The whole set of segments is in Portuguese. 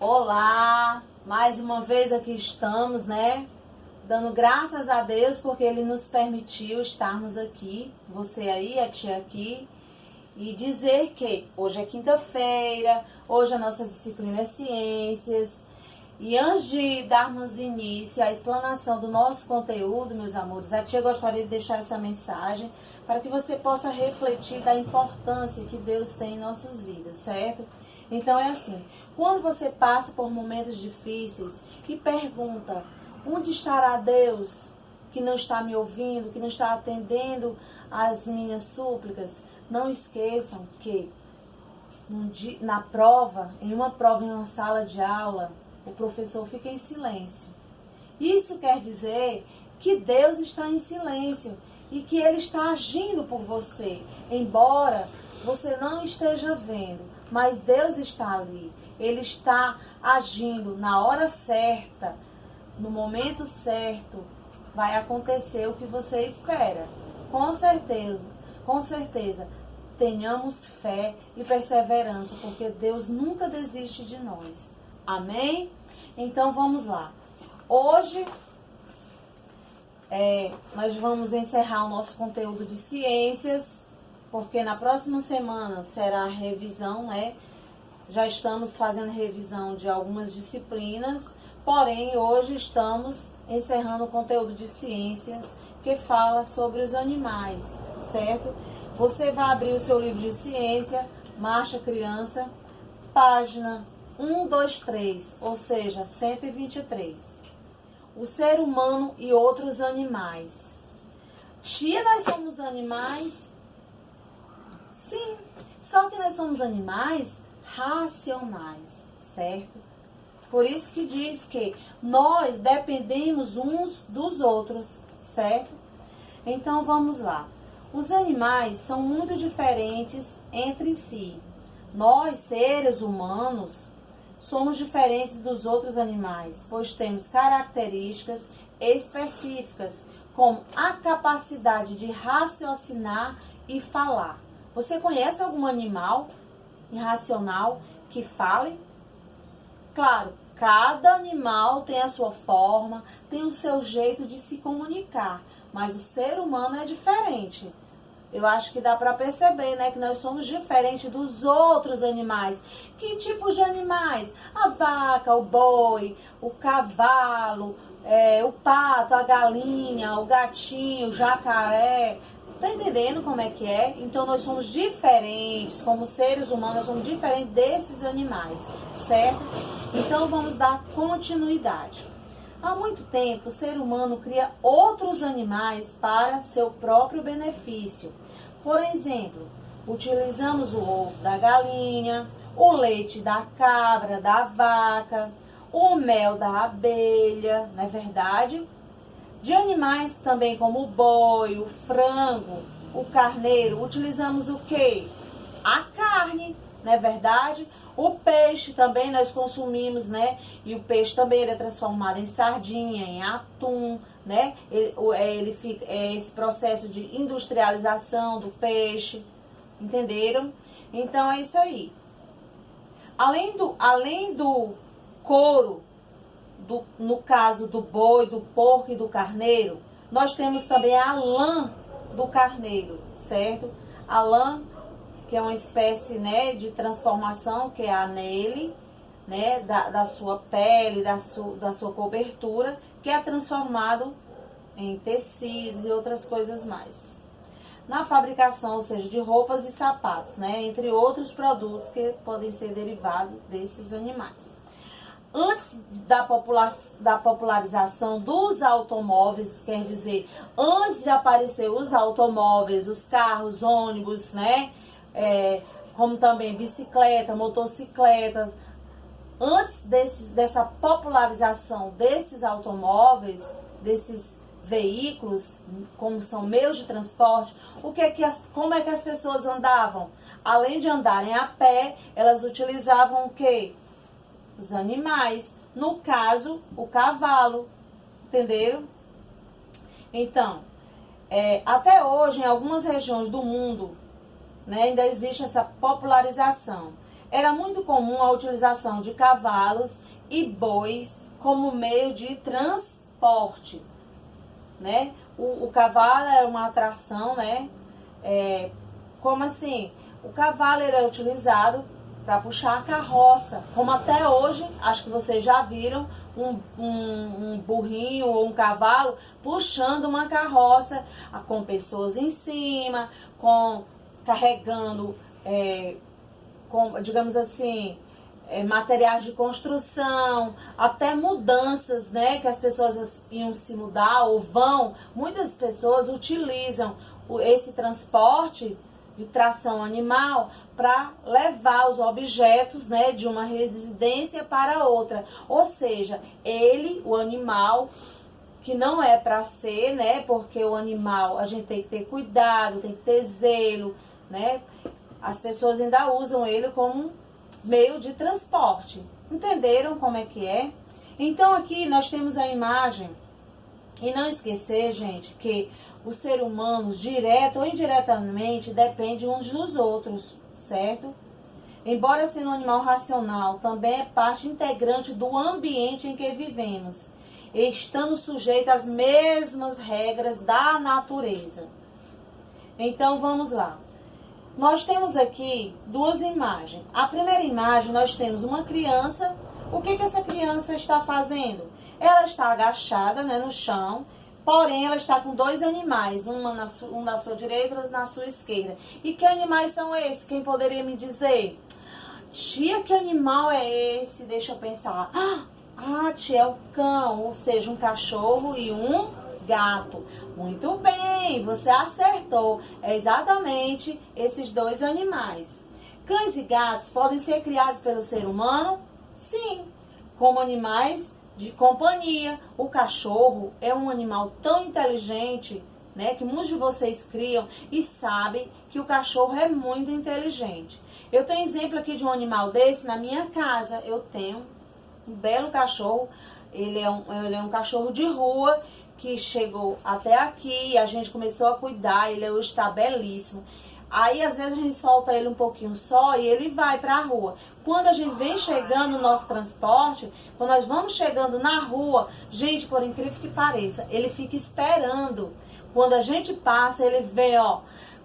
Olá, mais uma vez aqui estamos, né? Dando graças a Deus porque Ele nos permitiu estarmos aqui, você aí, a tia aqui, e dizer que hoje é quinta-feira, hoje a nossa disciplina é ciências. E antes de darmos início à explanação do nosso conteúdo, meus amores, a tia gostaria de deixar essa mensagem para que você possa refletir da importância que Deus tem em nossas vidas, certo? Então é assim, quando você passa por momentos difíceis e pergunta, onde estará Deus que não está me ouvindo, que não está atendendo às minhas súplicas? Não esqueçam que na prova, em uma sala de aula, o professor fica em silêncio. Isso quer dizer que Deus está em silêncio e que Ele está agindo por você, embora você não esteja vendo, mas Deus está ali. Ele está agindo na hora certa, no momento certo, vai acontecer o que você espera. Com certeza, tenhamos fé e perseverança, porque Deus nunca desiste de nós. Amém? Então vamos lá. Hoje nós vamos encerrar o nosso conteúdo de ciências, porque na próxima semana será a revisão, né? Já estamos fazendo revisão de algumas disciplinas, porém hoje estamos encerrando o conteúdo de ciências que fala sobre os animais, certo? Você vai abrir o seu livro de ciência, Marcha Criança, página 123, ou seja, 123. O ser humano e outros animais. Tia, nós somos animais? Sim, só que nós somos animais racionais, certo? Por isso que diz que nós dependemos uns dos outros, certo? Então vamos lá. Os animais são muito diferentes entre si. Nós, seres humanos, somos diferentes dos outros animais, pois temos características específicas, como a capacidade de raciocinar e falar. Você conhece algum animal irracional que fale? Claro, cada animal tem a sua forma, tem o seu jeito de se comunicar, mas o ser humano é diferente. Eu acho que dá para perceber, né, que nós somos diferentes dos outros animais. Que tipos de animais? A vaca, o boi, o cavalo, o pato, a galinha, o gatinho, o jacaré. Tá entendendo como é que é? Então nós somos diferentes, como seres humanos, nós somos diferentes desses animais, certo? Então vamos dar continuidade. Há muito tempo, o ser humano cria outros animais para seu próprio benefício. Por exemplo, utilizamos o ovo da galinha, o leite da cabra, da vaca, o mel da abelha, não é verdade? De animais também como o boi, o frango, o carneiro, utilizamos o quê? A carne, não é verdade? O peixe também nós consumimos, né? E o peixe também ele é transformado em sardinha, em atum, né? Ele fica, esse processo de industrialização do peixe, entenderam? Então é isso aí. Além do couro, no caso do boi, do porco e do carneiro, nós temos também a lã do carneiro, certo? A lã, que é uma espécie, né, de transformação que há nele, né, da sua pele, da sua cobertura, que é transformado em tecidos e outras coisas mais. Na fabricação, ou seja, de roupas e sapatos, né, entre outros produtos que podem ser derivados desses animais. Antes da popularização dos automóveis, quer dizer, antes de aparecer os automóveis, os carros, ônibus, né, como também bicicleta, motocicleta, antes dessa popularização desses automóveis, desses veículos, como são meios de transporte, como é que as pessoas andavam? Além de andarem a pé, elas utilizavam o quê? Os animais, no caso, o cavalo, entenderam? Então, até hoje, em algumas regiões do mundo, né, ainda existe essa popularização. era muito comum a utilização de cavalos e bois como meio de transporte, né? O cavalo era uma atração, né? Como assim? O cavalo era utilizado para puxar a carroça, como até hoje, acho que vocês já viram um burrinho ou um cavalo puxando uma carroça com pessoas em cima, carregando, digamos assim, materiais de construção, até mudanças, né, que as pessoas iam se mudar ou vão. Muitas pessoas utilizam esse transporte de tração animal para levar os objetos, né, de uma residência para outra. Ou seja, o animal, que não é para ser, né, porque o animal a gente tem que ter cuidado, tem que ter zelo, né, as pessoas ainda usam ele como meio de transporte. Entenderam como é que é? Então aqui nós temos a imagem, e não esquecer, gente, que os seres humanos, direto ou indiretamente, dependem uns dos outros, certo? Embora sendo um animal racional, também é parte integrante do ambiente em que vivemos, estando sujeito às mesmas regras da natureza. Então vamos lá. Nós temos aqui duas imagens. A primeira imagem, nós temos uma criança. O que essa criança está fazendo? Ela está agachada, né, no chão, porém ela está com dois animais, um na sua direita e outro na sua esquerda. E que animais são esses? Quem poderia me dizer? Tia, que animal é esse? Deixa eu pensar. Tia, é o cão, ou seja, um cachorro e um gato. Muito bem, você acertou. É exatamente esses dois animais. Cães e gatos podem ser criados pelo ser humano? Sim, como animais de companhia. O cachorro é um animal tão inteligente, né, que muitos de vocês criam e sabem que o cachorro é muito inteligente. Eu tenho exemplo aqui de um animal desse na minha casa. Eu tenho um belo cachorro. Ele é um cachorro de rua que chegou até aqui e a gente começou a cuidar. Ele hoje está belíssimo. Aí, às vezes, a gente solta ele um pouquinho só e ele vai para a rua. Quando a gente vem chegando no nosso transporte, quando nós vamos chegando na rua, gente, por incrível que pareça, ele fica esperando. Quando a gente passa, ele vem, ó,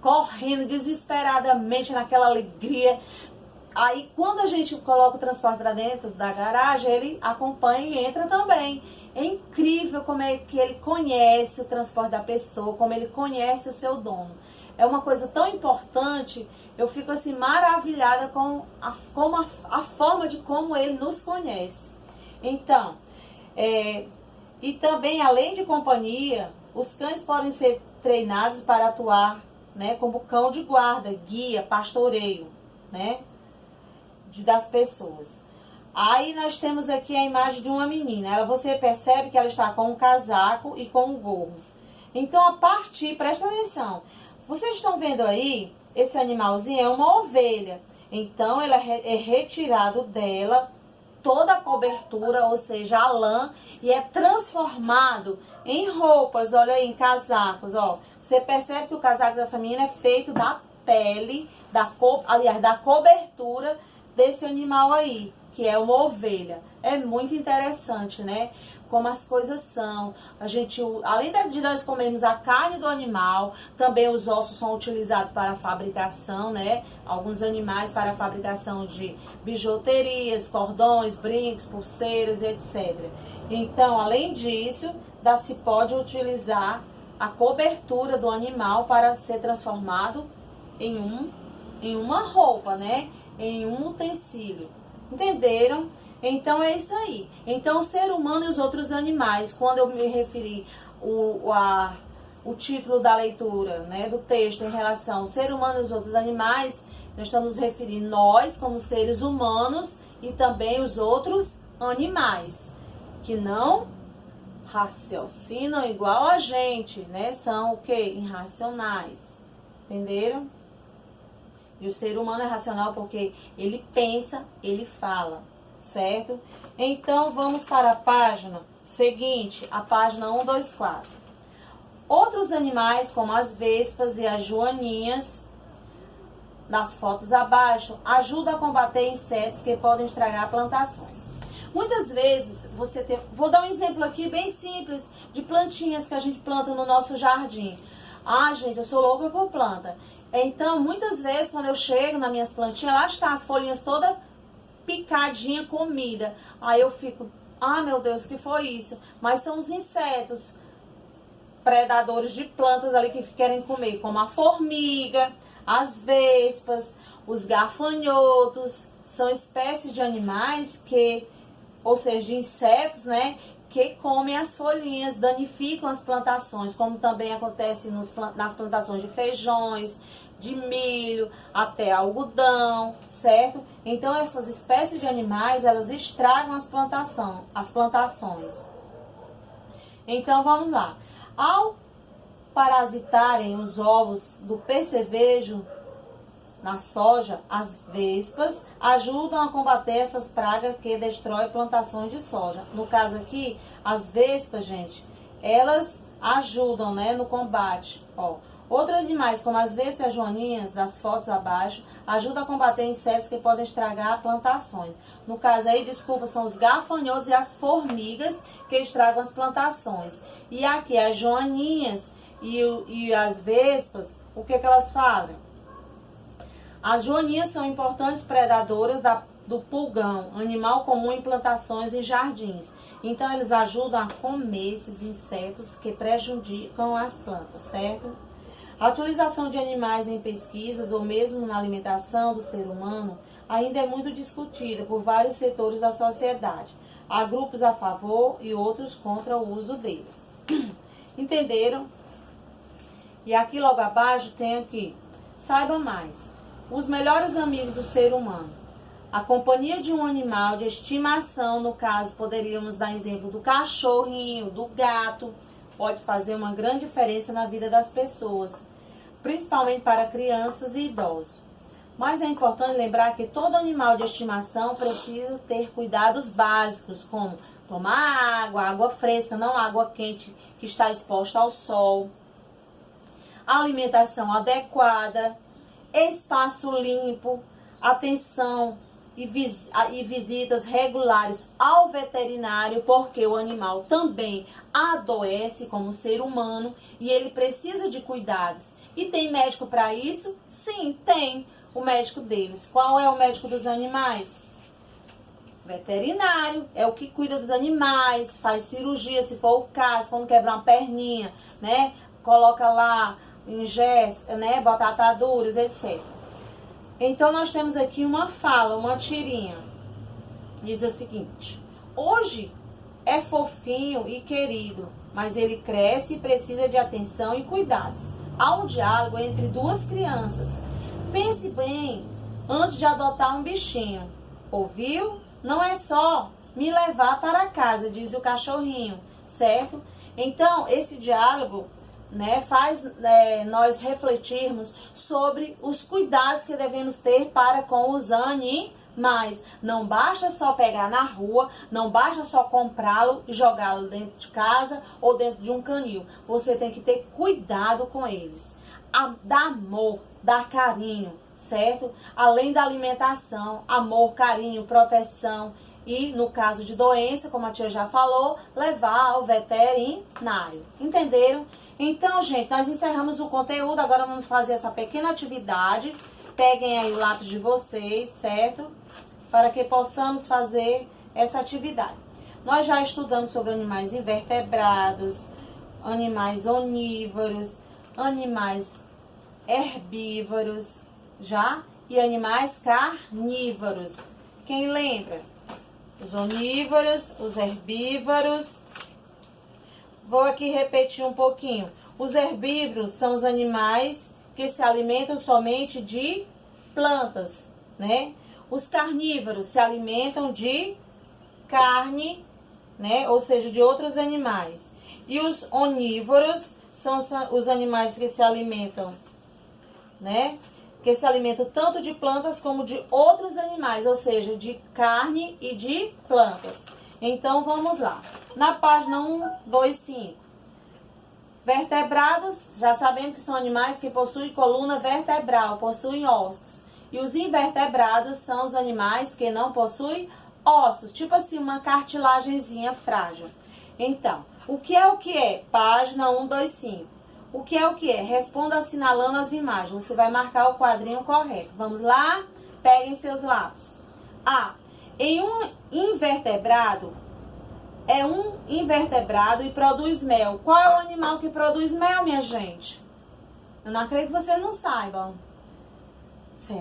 correndo desesperadamente naquela alegria. Aí, quando a gente coloca o transporte para dentro da garagem, ele acompanha e entra também. É incrível como é que ele conhece o transporte da pessoa, como ele conhece o seu dono. É uma coisa tão importante, eu fico assim maravilhada com a forma de como ele nos conhece. Então, e também, além de companhia, os cães podem ser treinados para atuar, né, como cão de guarda, guia, pastoreio, né, das pessoas. Aí nós temos aqui a imagem de uma menina. Você percebe que ela está com um casaco e com um gorro. Então, presta atenção. Vocês estão vendo aí, esse animalzinho é uma ovelha. Então, ela é retirado dela toda a cobertura, ou seja, a lã, e é transformado em roupas, olha aí, em casacos, ó. Você percebe que o casaco dessa menina é feito da pele, da cobertura desse animal aí, que é uma ovelha. É muito interessante, né? Como as coisas são. A gente, além de nós comermos a carne do animal, também os ossos são utilizados para a fabricação, né? Alguns animais para a fabricação de bijuterias, cordões, brincos, pulseiras, etc. Então, além disso, se pode utilizar a cobertura do animal para ser transformado em uma roupa, né? Em um utensílio. Entenderam? Então é isso aí. Então o ser humano e os outros animais, quando eu me referi o título da leitura, né, do texto em relação ao ser humano e os outros animais, nós estamos nos referindo nós como seres humanos e também os outros animais, que não raciocinam igual a gente, né? São o quê? Irracionais. Entenderam? E o ser humano é racional porque ele pensa, ele fala, certo? Então, vamos para a página seguinte, a página 124. Outros animais, como as vespas e as joaninhas, das fotos abaixo ajuda a combater insetos que podem estragar plantações. Muitas vezes você tem... Vou dar um exemplo aqui bem simples de plantinhas que a gente planta no nosso jardim. Ah, gente, eu sou louca por planta. Então, muitas vezes, quando eu chego nas minhas plantinhas, lá está as folhinhas todas picadinha, comida. Aí eu fico, ah, meu Deus, o que foi isso? Mas são os insetos predadores de plantas ali que querem comer, como a formiga, as vespas, os gafanhotos. São espécies de animais que, ou seja, de insetos, né, que comem as folhinhas, danificam as plantações, como também acontece nas plantações de feijões, de milho, até algodão, certo? Então, essas espécies de animais, elas estragam as plantações. Então, vamos lá. Ao parasitarem os ovos do percevejo na soja, as vespas ajudam a combater essas pragas que destroem plantações de soja. No caso aqui, as vespas, gente, elas ajudam, né, no combate. Ó, outros animais, como as vespas joaninhas, das fotos abaixo, ajudam a combater insetos que podem estragar plantações. No caso aí, desculpa, são os gafanhotos e as formigas que estragam as plantações. E aqui, as joaninhas e as vespas, o que elas fazem? As joaninhas são importantes predadoras do pulgão, animal comum em plantações e jardins. Então, eles ajudam a comer esses insetos que prejudicam as plantas, certo? A utilização de animais em pesquisas ou mesmo na alimentação do ser humano ainda é muito discutida por vários setores da sociedade. Há grupos a favor e outros contra o uso deles. Entenderam? E aqui logo abaixo tem aqui, saiba mais. Os melhores amigos do ser humano. A companhia de um animal de estimação, no caso, poderíamos dar exemplo do cachorrinho, do gato, pode fazer uma grande diferença na vida das pessoas, principalmente para crianças e idosos. Mas é importante lembrar que todo animal de estimação precisa ter cuidados básicos, como tomar água fresca, não água quente que está exposta ao sol, alimentação adequada, espaço limpo, atenção e visitas regulares ao veterinário, porque o animal também adoece como ser humano e ele precisa de cuidados. E tem médico para isso? Sim, tem o médico deles. Qual é o médico dos animais? Veterinário, é o que cuida dos animais, faz cirurgia se for o caso, quando quebrar uma perninha, né? Coloca lá ingesta, né, bota ataduras, etc. Então, nós temos aqui uma fala, uma tirinha. Diz o seguinte: hoje é fofinho e querido, mas ele cresce e precisa de atenção e cuidados. Há um diálogo entre duas crianças. Pense bem antes de adotar um bichinho. Ouviu? Não é só me levar para casa, diz o cachorrinho, certo? Então, esse diálogo, né, faz nós refletirmos sobre os cuidados que devemos ter para com os animais. Não basta só pegar na rua, não basta só comprá-lo e jogá-lo dentro de casa ou dentro de um canil. Você tem que ter cuidado com eles. Dar amor, dar carinho, certo? Além da alimentação, amor, carinho, proteção e, no caso de doença, como a tia já falou, levar ao veterinário. Entenderam? Então, gente, nós encerramos o conteúdo, agora vamos fazer essa pequena atividade. Peguem aí o lápis de vocês, certo? Para que possamos fazer essa atividade. Nós já estudamos sobre animais invertebrados, animais onívoros, animais herbívoros, já? E animais carnívoros. Quem lembra? Os onívoros, os herbívoros. Vou aqui repetir um pouquinho. Os herbívoros são os animais que se alimentam somente de plantas, né? Os carnívoros se alimentam de carne, né? Ou seja, de outros animais. E os onívoros são os animais que se alimentam, né? Que se alimentam tanto de plantas como de outros animais, ou seja, de carne e de plantas. Então, vamos lá. Na página 125, Vertebrados, já sabemos que são animais que possuem coluna vertebral, possuem ossos. E os invertebrados são os animais que não possuem ossos, tipo assim, uma cartilagenzinha frágil. Então, o que é? Página 125. O que é? Responda assinalando as imagens. Você vai marcar o quadrinho correto. Vamos lá? Peguem seus lápis. A. Em um invertebrado, é um invertebrado e produz mel. Qual é o animal que produz mel, minha gente? Eu não acredito que vocês não saibam.